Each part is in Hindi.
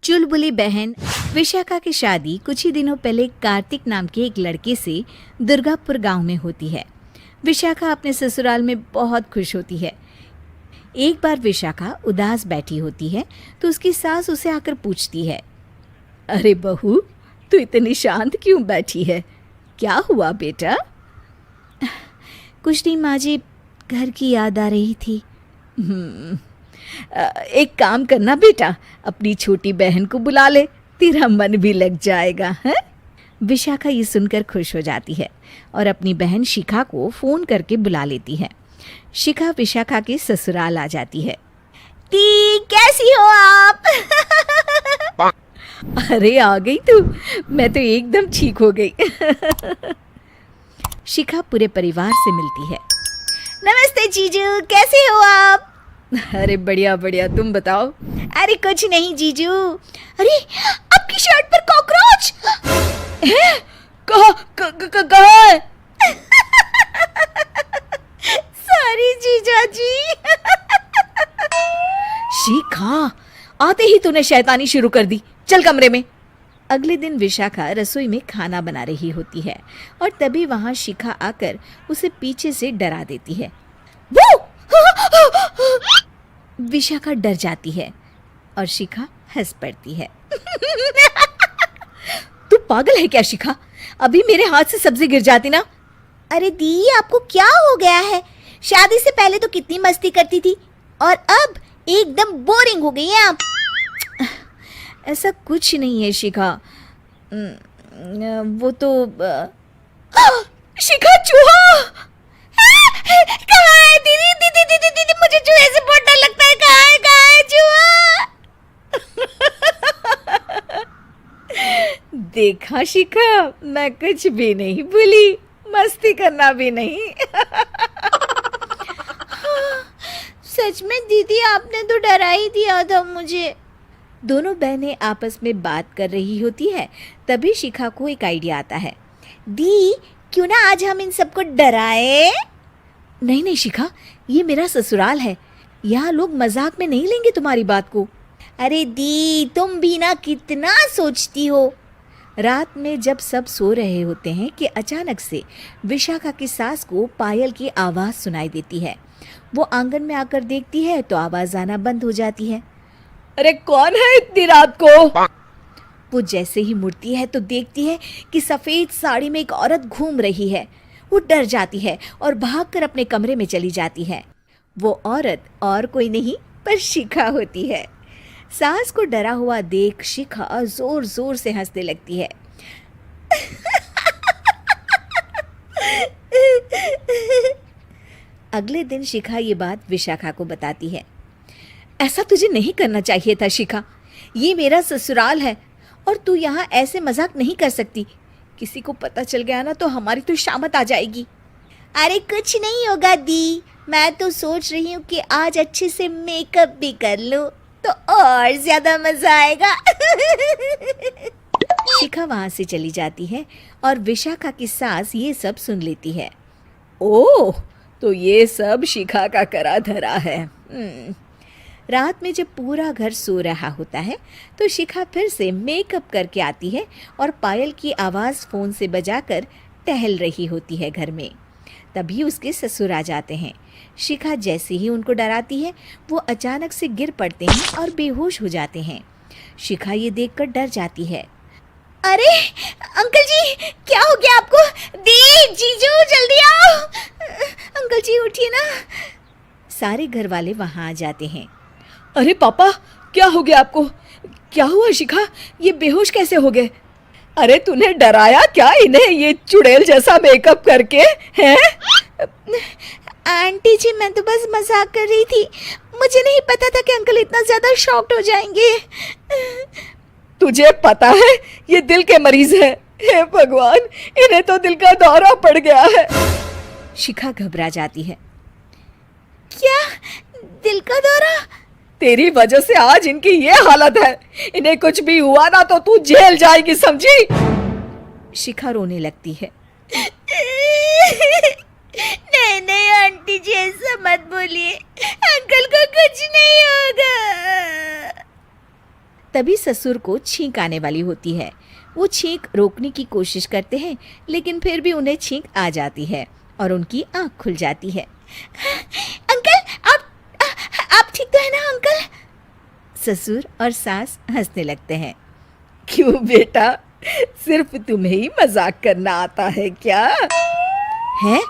चुलबुली बहन विशाखा की शादी कुछ ही दिनों पहले कार्तिक नाम के एक लड़के से दुर्गापुर गांव में होती है। विशाखा अपने ससुराल में बहुत खुश होती है। एक बार विशाखा उदास बैठी होती है तो उसकी सास उसे आकर पूछती है, अरे बहू, तू इतनी शांत क्यों बैठी है? क्या हुआ बेटा? कुछ नहीं माँ जी, घर की याद आ रही थी। एक काम करना बेटा, अपनी छोटी बहन को बुला ले, तेरा मन भी लग जाएगा है? विशाखा ये सुनकर खुश हो जाती है और अपनी बहन शिखा को फ़ोन करके बुला लेती है। शिखा विशाखा के ससुराल आ जाती है। दी, कैसी हो आप? अरे आ गई तू, मैं तो एकदम ठीक हो गई। शिखा पूरे परिवार से मिलती है। नमस्ते जीजू, कैसे हो आप? अरे बढ़िया बढ़िया, तुम बताओ। अरे कुछ नहीं जीजू। अरे आपकी शर्ट पर कॉकरोच है? कहाँ है? सॉरी जीजा जी। शिखा, आते ही तूने शैतानी शुरू कर दी, चल कमरे में। अगले दिन विशाखा रसोई में खाना बना रही होती है और तभी वहां शिखा आकर उसे पीछे से डरा देती है। वो! विशाखा डर जाती है और शिखा हंस पड़ती है। तू पागल है क्या शिखा? अभी मेरे हाथ से सब्जी गिर जाती ना। अरे दी, आपको क्या हो गया है? शादी से पहले तो कितनी मस्ती करती थी और अब एकदम बोरिंग हो गई है आप। ऐसा कुछ नहीं है शिखा, वो तो शिखा, चूहा कहाँ है? दीदी दीदी दीदी दीदी, मुझे चूहे से बहुत डर लगता है। कहाँ है चूहा? देखा शिखा, मैं कुछ भी नहीं भूली, मस्ती करना भी नहीं। सच में दीदी, आपने तो डरा ही दिया था मुझे। दोनों बहनें आपस में बात कर रही होती है। तभी शिखा को एक आइडिया आता है। दी, क्यों ना आज हम इन सबको डराए? नहीं नहीं शिखा, ये मेरा ससुराल है, यहाँ लोग मजाक में नहीं लेंगे तुम्हारी बात को। अरे दी, तुम भी ना कितना सोचती हो। रात में जब सब सो रहे होते हैं कि अचानक से विशाखा की सास को पायल की आवाज़ सुनाई देती है। वो आंगन में आकर देखती है तो आवाज़ आना बंद हो जाती है। अरे कौन है इतनी रात को? वो जैसे ही मुड़ती है तो देखती है कि सफ़ेद साड़ी में एक औरत घूम रही है। वो डर जाती है और भागकर अपने कमरे में चली जाती है। वो औरत और कोई नहीं पर शिखा होती है। सास को डरा हुआ देख शिखा जोर जोर से हंसने लगती है। अगले दिन शिखा ये बात विशाखा को बताती है। ऐसा तुझे नहीं करना चाहिए था शिखा, ये मेरा ससुराल है और तू यहाँ ऐसे मजाक नहीं कर सकती। किसी को पता चल गया ना तो हमारी तो शामत आ जाएगी। अरे कुछ नहीं होगा दी, मैं तो सोच रही हूँ कि आज अच्छे से मेकअप भी कर लूँ तो और ज्यादा मजा आएगा। शिखा वहाँ से चली जाती है और विशाखा की सास ये सब सुन लेती है। ओह, तो ये सब शिखा का करा धरा है। रात में जब पूरा घर सो रहा होता है तो शिखा फिर से मेकअप करके आती है और पायल की आवाज़ फ़ोन से बजाकर टहल रही होती है घर में। तभी उसके ससुर आ जाते हैं। शिखा जैसे ही उनको डराती है वो अचानक से गिर पड़ते हैं और बेहोश हो जाते हैं। शिखा ये देखकर डर जाती है। अरे अंकल जी, क्या हो गया आपको? दी, जीजू, जल्दी आओ। अंकल जी उठिए ना। सारे घर वाले वहाँ आ जाते हैं। अरे पापा, क्या हो गया आपको? क्या हुआ शिखा, ये बेहोश कैसे हो गए? अरे तूने डराया क्या इन्हें ये चुड़ैल जैसा मेकअप करके? हैं? आंटी जी, मैं तो बस मजाक कर रही थी, मुझे नहीं पता था कि अंकल इतना ज्यादा शॉक्ड हो जाएंगे। तुझे पता है ये दिल के मरीज हैं। हे भगवान, इन्हें तो दिल का दौरा पड़ गया है। शिखा घबरा जाती है। क्या दिल का दौरा? तेरी वजह से आज इनकी ये हालत है। इन्हें कुछ भी हुआ ना तो तू जेल जाएगी, समझी? शिखा रोने लगती है। नहीं नहीं आंटी जी, ऐसा मत बोलिए, अंकल को कुछ नहीं होगा। तभी ससुर को छींक आने वाली होती है। वो छींक रोकने की कोशिश करते हैं, लेकिन फिर भी उन्हें छींक आ जाती है और उनकी आंख खुल जाती है। अंकल, आप ठीक तो है ना अंकल? ससुर और सास हंसने लगते हैं। क्यों बेटा, सिर्फ तुम्हें ही मजाक करना आता है क्या? है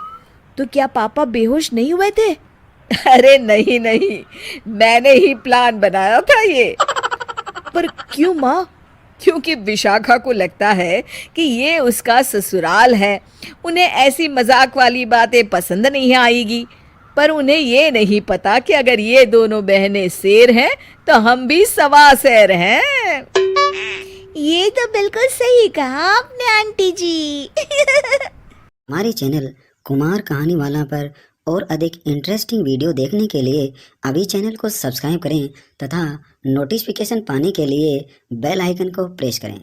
तो क्या पापा बेहोश नहीं हुए थे? अरे नहीं नहीं, मैंने ही प्लान बनाया था ये। पर क्यों माँ? क्योंकि विशाखा को लगता है कि ये उसका ससुराल है, उन्हें ऐसी मजाक वाली बातें पसंद नहीं आएगी। पर उन्हें ये नहीं पता कि अगर ये दोनों बहनें शेर हैं तो हम भी सवा शेर हैं। ये तो बिल्कुल सही कहा आपने आंटी जी। हमारे चैनल कुमार कहानी वाला पर और अधिक इंटरेस्टिंग वीडियो देखने के लिए अभी चैनल को सब्सक्राइब करें तथा नोटिफिकेशन पाने के लिए बेल आइकन को प्रेस करें।